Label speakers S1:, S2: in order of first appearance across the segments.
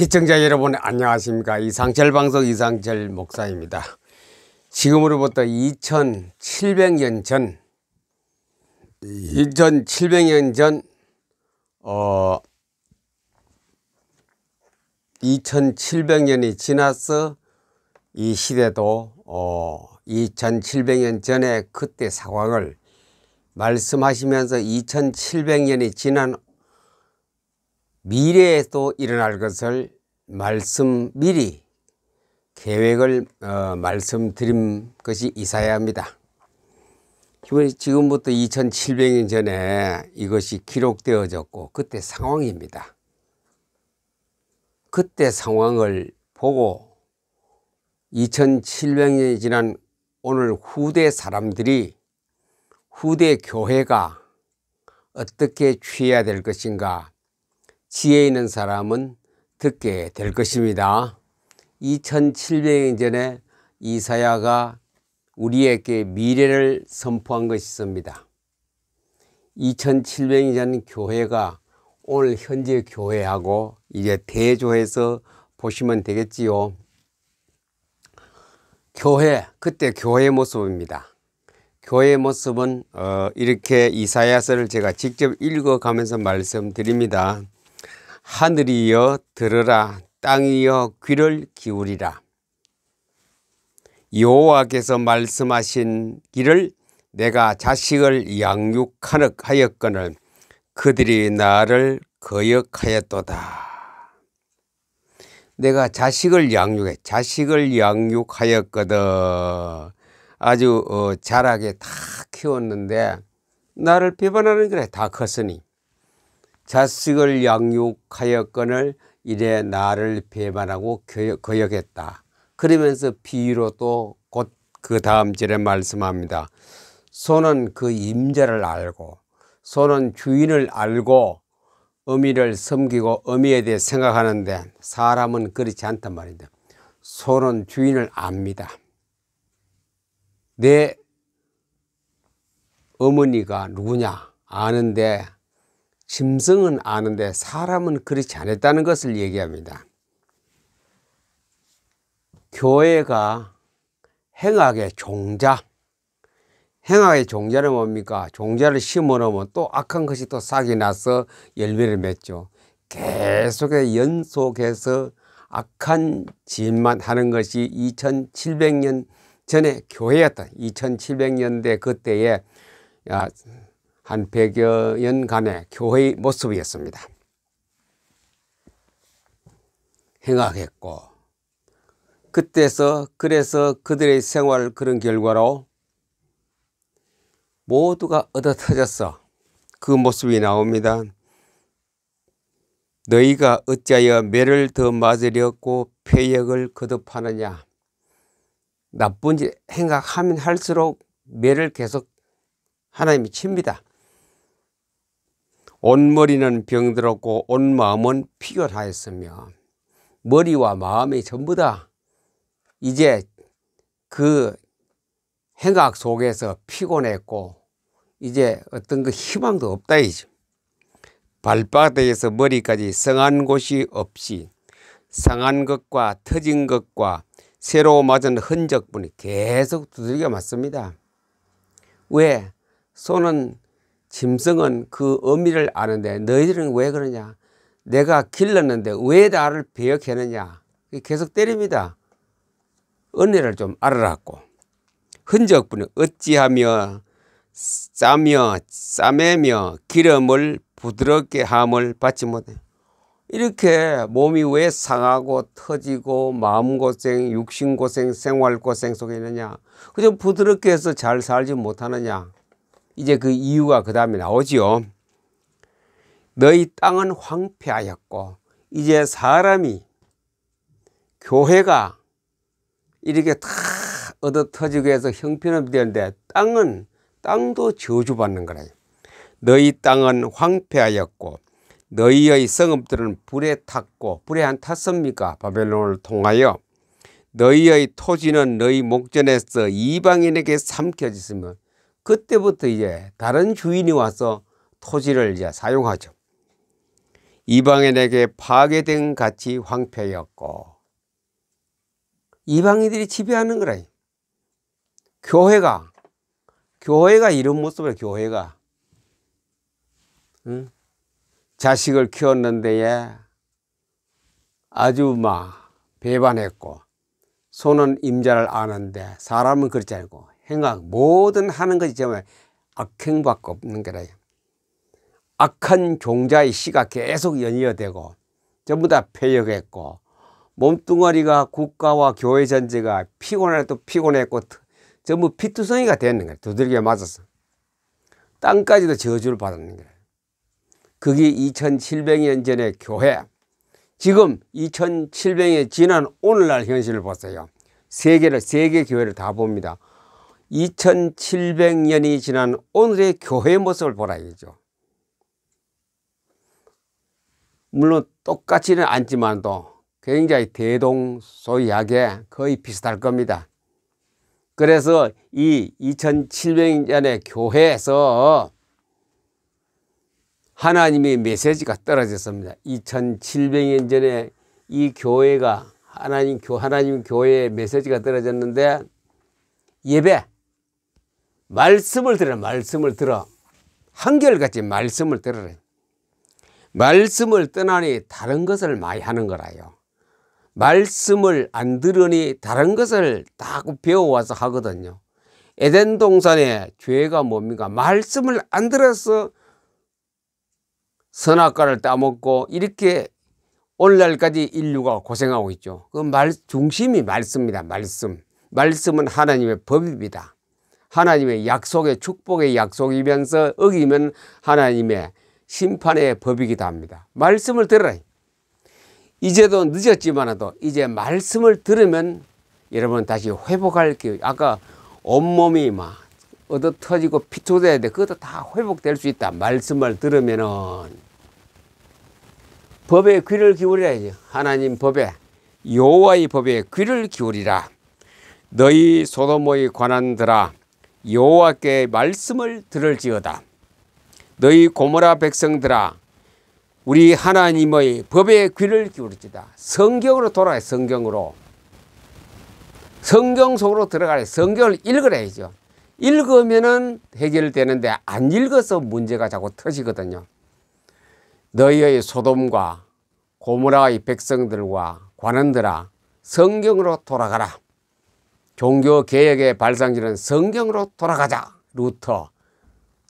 S1: 시청자 여러분 안녕하십니까. 이상철 방송 이상철 목사입니다. 지금으로부터 2700년 전 2700년이 지나서 이 시대도 2700년 전에 그때 상황을 말씀하시면서 2700년이 지난 미래에 또 일어날 것을 미리 계획을 말씀드린 것이 이사야입니다. 지금부터 2700년 전에 이것이 기록되어졌고 그때 상황입니다. 그때 상황을 보고 2700년이 지난 오늘 후대 사람들이, 후대 교회가 어떻게 취해야 될 것인가, 지혜 있는 사람은 듣게 될 것입니다. 2700년 전에 이사야가 우리에게 미래를 선포한 것이 있습니다. 2700년 전 교회가 오늘 현재 교회하고 이제 대조해서 보시면 되겠지요. 그때 교회의 모습입니다. 교회의 모습은 이렇게 이사야서를 제가 직접 읽어가면서 말씀드립니다. 하늘이여 들으라, 땅이여 귀를 기울이라. 여호와께서 말씀하신 길을 내가 자식을 양육하였거늘 그들이 나를 거역하였도다. 내가 자식을 양육하였거든. 아주 잘하게 다 키웠는데 나를 배반하는 거래. 다 컸으니. 자식을 양육하였거늘 이래 나를 배반하고 거역했다. 그러면서 비유로 또 곧 그 다음 절에 말씀합니다. 소는 그 임자를 알고, 소는 주인을 알고 어미를 섬기고 어미에 대해 생각하는데 사람은 그렇지 않단 말입니다. 소는 주인을 압니다. 내 어머니가 누구냐 아는데, 짐승은 아는데 사람은 그렇지 않았다는 것을 얘기합니다. 교회가 행악의 종자, 행악의 종자는 뭡니까? 종자를 심어 놓으면 또 악한 것이 또 싹이 나서 열매를 맺죠. 계속해서 연속해서 악한 짓만 하는 것이 2700년 전에 교회였다. 2700년대 그때에 한 100여 년간의 교회의 모습이었습니다. 행악했고, 그래서 그들의 생활 그런 결과로 모두가 얻어 터졌어. 그 모습이 나옵니다. 너희가 어찌하여 매를 더 맞으려고 패역을 거듭하느냐. 나쁜 짓 행악하면 할수록 매를 계속 하나님이 칩니다. 온 머리는 병들었고 온 마음은 피곤하였으며, 머리와 마음이 전부 다 이제 그 행악 속에서 피곤했고 이제 어떤 그 희망도 없다 이죠. 발바닥에서 머리까지 성한 곳이 없이 상한 것과 터진 것과 새로 맞은 흔적뿐이 계속 두들겨 맞습니다. 왜? 소는, 짐승은 그 의미를 아는데 너희들은 왜 그러냐? 내가 길렀는데 왜 나를 배역했느냐? 계속 때립니다. 은혜를 좀 알아라고. 흔적뿐이 어찌하며 싸매며 기름을 부드럽게 함을 받지 못해. 이렇게 몸이 왜 상하고 터지고 마음고생, 육신고생, 생활고생 속에 있느냐? 그저 부드럽게 해서 잘 살지 못하느냐? 이제 그 이유가 그 다음에 나오지요. 너희 땅은 황폐하였고, 이제 사람이, 교회가 이렇게 다 얻어 터지고 해서 형편없는데 땅도 저주받는 거라. 너희 땅은 황폐하였고 너희의 성읍들은 불에 탔고, 불에 안 탔습니까? 바벨론을 통하여. 너희의 토지는 너희 목전에서 이방인에게 삼켜졌으며, 그때부터 이제 다른 주인이 와서 토지를 이제 사용하죠. 이방인에게 파괴된 가치 황폐였고, 이방인들이 지배하는 거라. 교회가 이런 모습이에요. 교회가 응? 자식을 키웠는데 아주 막 배반했고, 손은 임자를 아는데 사람은 그렇지 않고, 행악 뭐든 하는 것이 정말 악행밖에 없는 거라요. 악한 종자의 씨가 계속 연이어되고 전부 다 폐역했고, 몸뚱아리가 국가와 교회 전체가 피곤할 때 피곤했고 전부 피투성이가 되는 거예요. 두들겨 맞아서 땅까지도 저주를 받는 거예요. 그게 2700년 전의 교회. 지금 2700년 지난 오늘날 현실을 보세요. 세계 교회를 다 봅니다. 2700년이 지난 오늘의 교회의 모습을 보라 이거죠. 물론 똑같지는 않지만도 굉장히 대동소이하게 거의 비슷할 겁니다. 그래서 이 2700년의 교회에서 하나님의 메시지가 떨어졌습니다. 2700년 전에 이 교회가 하나님 교회의 메시지가 떨어졌는데, 예배, 말씀을 들어. 한결같이 말씀을 들어라. 말씀을 떠나니 다른 것을 많이 하는 거라요. 말씀을 안 들으니 다른 것을 다 배워와서 하거든요. 에덴 동산의 죄가 뭡니까? 말씀을 안 들어서 선악과를 따먹고 이렇게 오늘날까지 인류가 고생하고 있죠. 그 중심이 말씀입니다. 말씀은 하나님의 법입니다. 하나님의 약속의 축복의 약속이면서 어기면 하나님의 심판의 법이기도 합니다. 말씀을 들어라. 이제도 늦었지만도 이제 말씀을 들으면 여러분 다시 회복할 기회. 아까 온몸이 막 얻어 터지고 피투돼야 돼. 그것도 다 회복될 수 있다. 말씀을 들으면은 법에 귀를 기울여야지. 하나님 법에, 여호와의 법에 귀를 기울이라. 너희 소돔의 관한들아, 여호와께 말씀을 들을지어다. 너희 고모라 백성들아, 우리 하나님의 법에 귀를 기울이지다. 성경으로 돌아가요. 성경으로. 성경 속으로 들어가야 성경을 읽으라야죠. 읽으면은 해결되는데 안 읽어서 문제가 자꾸 터지거든요. 너희의 소돔과 고모라의 백성들과 관원들아, 성경으로 돌아가라. 종교 개혁의 발상지는 성경으로 돌아가자. 루터.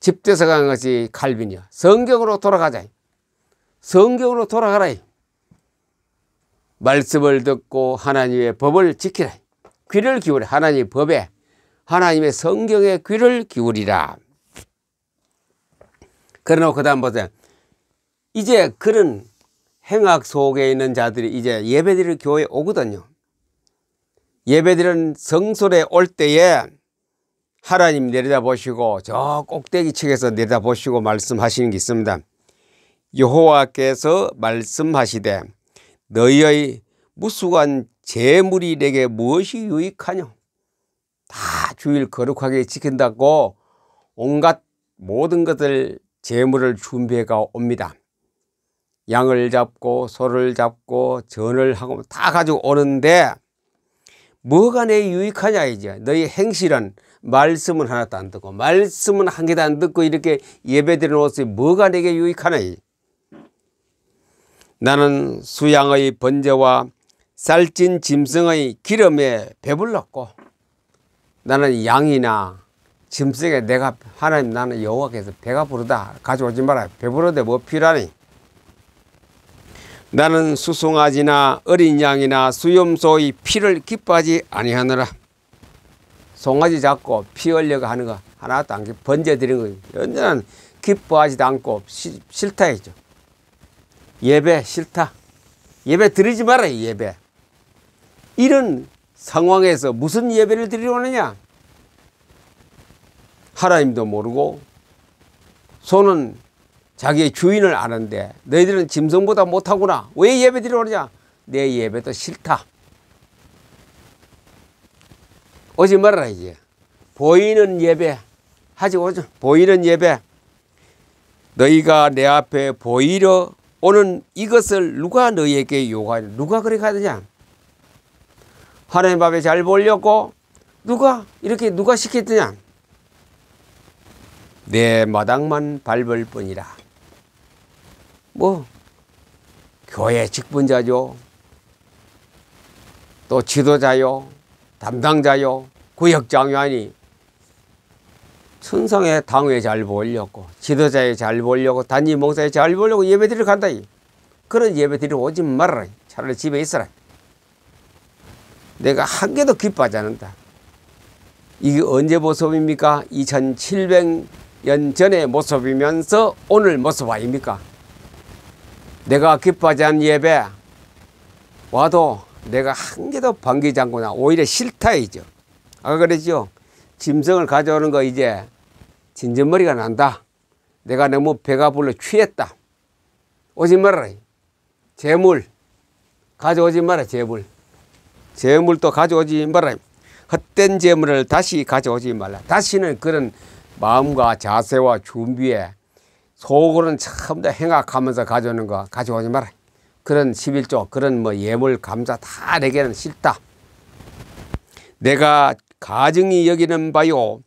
S1: 집대서 간 것이 칼빈이야. 성경으로 돌아가자. 성경으로 돌아가라. 말씀을 듣고 하나님의 법을 지키라. 귀를 기울여. 하나님의 법에, 하나님의 성경에 귀를 기울이라. 그러나 그 다음 보세요. 이제 그런 행악 속에 있는 자들이 이제 예배드릴 교회에 오거든요. 예배드리는 성소에 올 때에 하나님 내려다보시고 저 꼭대기 측에서 내려다보시고 말씀하시는 게 있습니다. 여호와께서 말씀하시되 너희의 무수한 재물이 내게 무엇이 유익하뇨? 다 주일 거룩하게 지킨다고 온갖 모든 것을 재물을 준비해가 옵니다. 양을 잡고 소를 잡고 전을 하고 다 가지고 오는데 뭐가 내 유익하냐 이제. 너희 행실은 말씀은 하나도 안 듣고 말씀은 한 개도 안 듣고 이렇게 예배드리는 옷이 뭐가 내게 유익하나. 나는 수양의 번제와 살찐 짐승의 기름에 배불렀고, 나는 양이나 짐승에 내가 하나님 나는 여호와께서 배가 부르다 가져오지 마라. 배부르되 뭐 필요하니. 나는 수송아지나 어린 양이나 수염소의 피를 기뻐하지 아니하노라. 송아지 잡고 피 흘려가 하는 거 하나도 안 번제 드리는 거 언제나 기뻐하지도 않고 싫다 했죠. 예배 싫다. 예배 드리지 마라. 예배. 이런 상황에서 무슨 예배를 드리러 오느냐. 하나님도 모르고 소는 자기의 주인을 아는데 너희들은 짐승보다 못하구나. 왜 예배 드리러 오느냐. 내 예배도 싫다. 오지 말아라. 이제 보이는 예배 하지 오죠. 보이는 예배. 너희가 내 앞에 보이려 오는 이것을 누가 너희에게 요구하냐? 누가 그렇게 하느냐? 하나님 앞에 잘 보려고 누가 시켰느냐? 내 마당만 밟을 뿐이라. 뭐 교회 직분자죠, 또 지도자요, 담당자요, 구역장관이 천상의 당회에 잘 보려고, 지도자에 잘 보려고, 단임 목사에 잘 보려고 예배드리러 간다. 그런 예배드리러 오지 말아라. 차라리 집에 있어라. 내가 한 개도 기뻐하지 않는다. 이게 언제 모습입니까? 2700년 전의 모습이면서 오늘 모습 아닙니까? 내가 기뻐하지 않는 예배 와도 내가 한 개도 반기지 않거나 오히려 싫다이죠. 아까 그랬죠? 짐승을 가져오는 거 이제 진전머리가 난다. 내가 너무 배가 불러 취했다. 오지 말아라. 재물 가져오지 마라. 재물도 가져오지 마라. 헛된 재물을 다시 가져오지 말라. 다시는 그런 마음과 자세와 준비에 속으로는 참 더 행악하면서 가져오는 거 가져오지 마라. 그런 11조, 그런 뭐 예물 감사 다 내게는 싫다. 내가 가증히 여기는 바요,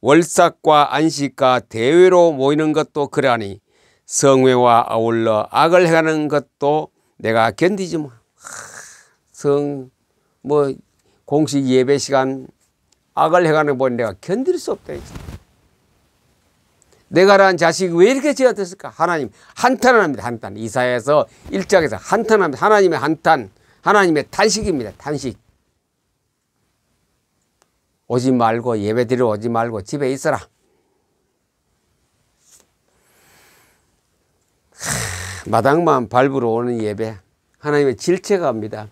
S1: 월삭과 안식과 대회로 모이는 것도 그러하니 성회와 아울러 악을 행하는 것도 내가 견디지 뭐. 공식 예배 시간 악을 행하는 거 보니 내가 견딜 수 없다. 내가 낳은 자식이 왜 이렇게 지어졌을까? 하나님 한탄합니다. 한탄. 이사야에서 1장에서 한탄합니다. 하나님의 한탄, 하나님의 탄식입니다. 탄식. 오지 말고, 예배 드리러 오지 말고 집에 있어라. 마당만 밟으러 오는 예배, 하나님의 질책가 합니다.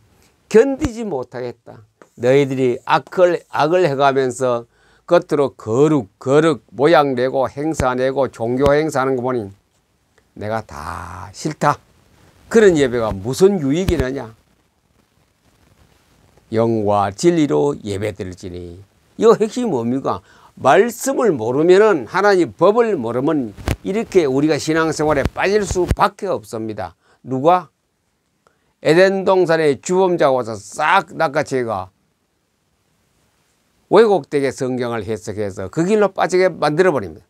S1: 견디지 못하겠다. 너희들이 악을 해가면서 겉으로 거룩 모양 내고 행사 내고 종교 행사하는 거 보니 내가 다 싫다. 그런 예배가 무슨 유익이 있느냐? 영과 진리로 예배 드릴지니. 이거 핵심이 뭡니까? 말씀을 모르면은, 하나님 법을 모르면 이렇게 우리가 신앙생활에 빠질 수밖에 없습니다. 누가? 에덴 동산의 주범자가 와서 싹 낚아채가 왜곡되게 성경을 해석해서 그 길로 빠지게 만들어버립니다.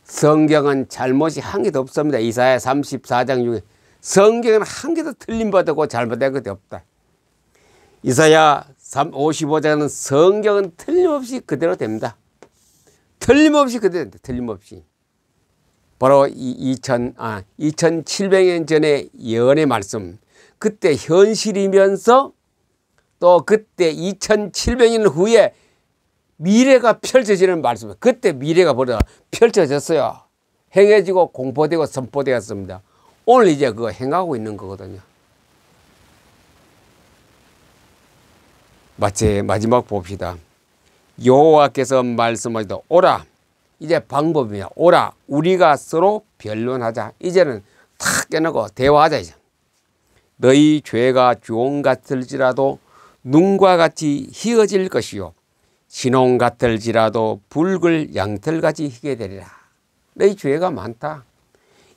S1: 성경은 잘못이 한 개도 없습니다. 이사야 34장 중에 성경은 한 개도 틀린 바 없고 잘못된 것이 없다. 이사야 55장은 성경은 틀림없이 그대로 됩니다. 틀림없이 그대로 됩니다. 틀림없이. 바로 2700년 전의 예언의 말씀, 그때 현실이면서 또 그때 2700년 후에 미래가 펼쳐지는 말씀, 그때 미래가 벌써 펼쳐졌어요. 행해지고 공포되고 선포되었습니다. 오늘 이제 그거 행하고 있는 거거든요. 마지막 봅시다. 여호와께서 말씀하시되 오라. 이제 방법이야. 오라. 우리가 서로 변론하자. 이제는 탁 깨놓고 대화하자. 이제. 너희 죄가 주홍 같을지라도 눈과 같이 희어질 것이요 진홍 같을지라도 붉을 양털같이 희게 되리라. 너희 죄가 많다.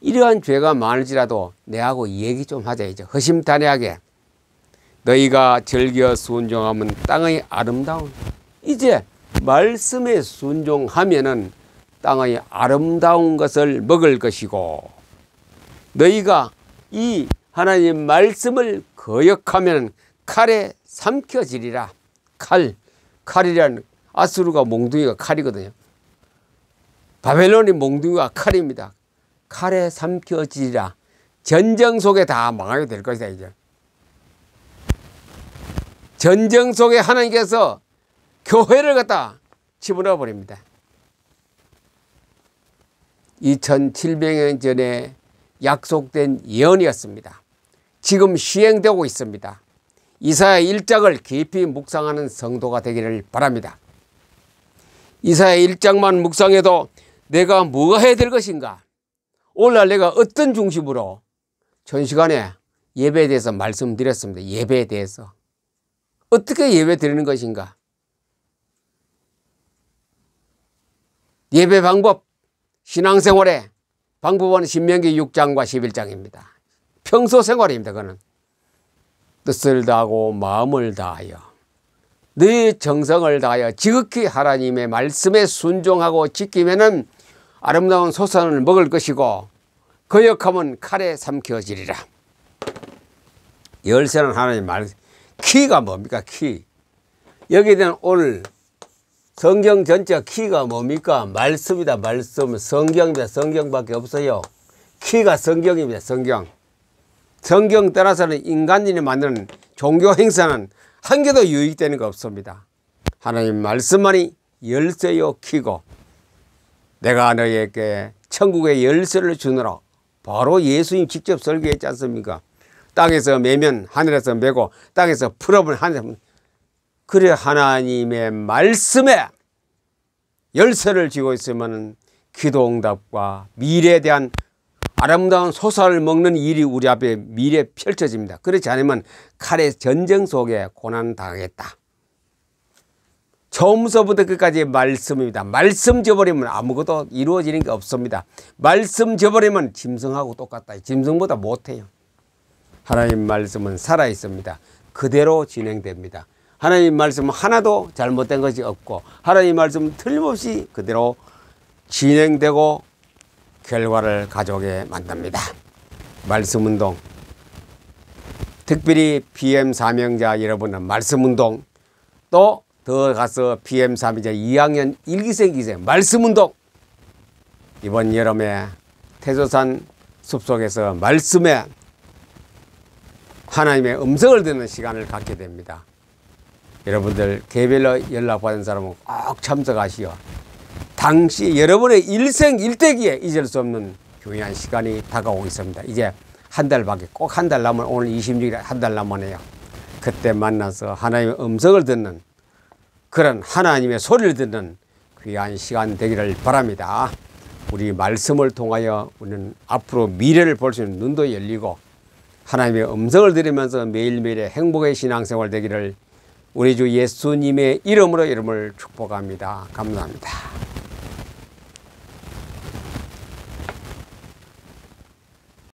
S1: 이러한 죄가 많을지라도 내하고 얘기 좀 하자. 이제 허심탄회하게. 너희가 즐겨 순종하면 땅의 아름다운, 이제 말씀에 순종하면은 땅의 아름다운 것을 먹을 것이고, 너희가 이 하나님 말씀을 거역하면 칼에 삼켜지리라. 칼이란 아수르가 몽둥이가 칼이거든요. 바벨론이 몽둥이가 칼입니다. 칼에 삼켜지리라. 전쟁 속에 다 망하게 될 것이다. 이제 전쟁 속에 하나님께서 교회를 갖다 집어넣어 버립니다. 2700년 전에 약속된 예언이었습니다. 지금 시행되고 있습니다. 이사야 1장을 깊이 묵상하는 성도가 되기를 바랍니다. 이사야 1장만 묵상해도 내가 뭐가 해야 될 것인가? 오늘날 내가 어떤 중심으로 전 시간에 예배에 대해서 말씀드렸습니다. 예배에 대해서. 어떻게 예배 드리는 것인가? 예배 방법, 신앙생활에 방법은 신명기 6장과 11장입니다. 평소 생활입니다. 그는 뜻을 다하고 마음을 다하여 너의 정성을 다하여 지극히 하나님의 말씀에 순종하고 지키면은 아름다운 소산을 먹을 것이고 거역하면 칼에 삼켜지리라. 열쇠는 하나님 말, 키가 뭡니까? 키. 여기에 대한 오늘 성경 전체 키가 뭡니까? 말씀이다. 말씀. 성경입니다. 성경밖에 없어요. 키가 성경입니다. 성경. 성경 따라서는 인간인이 만드는 종교 행사는 한 개도 유익되는 거 없습니다. 하나님 말씀만이 열쇠요 키고 내가 너에게 천국의 열쇠를 주노라. 바로 예수님 직접 설교했지 않습니까? 땅에서 매면 하늘에서 매고 땅에서 풀어보면 하늘에서. 그래 하나님의 말씀에 열쇠를 쥐고 있으면 기도응답과 미래에 대한 아름다운 소사를 먹는 일이 우리 앞에 미래에 펼쳐집니다. 그렇지 않으면 칼의 전쟁 속에 고난당하겠다. 처음서부터 끝까지 말씀입니다. 말씀 저버리면 아무것도 이루어지는 게 없습니다. 말씀 저버리면 짐승하고 똑같다. 짐승보다 못해요. 하나님 말씀은 살아있습니다. 그대로 진행됩니다. 하나님 말씀은 하나도 잘못된 것이 없고 하나님 말씀은 틀림없이 그대로 진행되고 결과를 가져오게 만듭니다. 말씀운동, 특별히 PM 사명자 여러분은 말씀운동, 또 더 가서 PM 사명자 2학년 1기생 2기생 말씀운동, 이번 여름에 태조산 숲속에서 말씀에 하나님의 음성을 듣는 시간을 갖게 됩니다. 여러분들 개별로 연락받은 사람은 꼭 참석하시오. 당시 여러분의 일생일대기에 잊을 수 없는 중요한 시간이 다가오고 있습니다. 이제 한 달밖에 꼭 한 달 남은 오늘 26일 한 달 남았네요. 그때 만나서 하나님의 음성을 듣는 그런 하나님의 소리를 듣는 귀한 시간 되기를 바랍니다. 우리 말씀을 통하여 우리는 앞으로 미래를 볼 수 있는 눈도 열리고 하나님의 음성을 들으면서 매일매일의 행복의 신앙생활 되기를 우리 주 예수님의 이름으로 이름을 축복합니다. 감사합니다.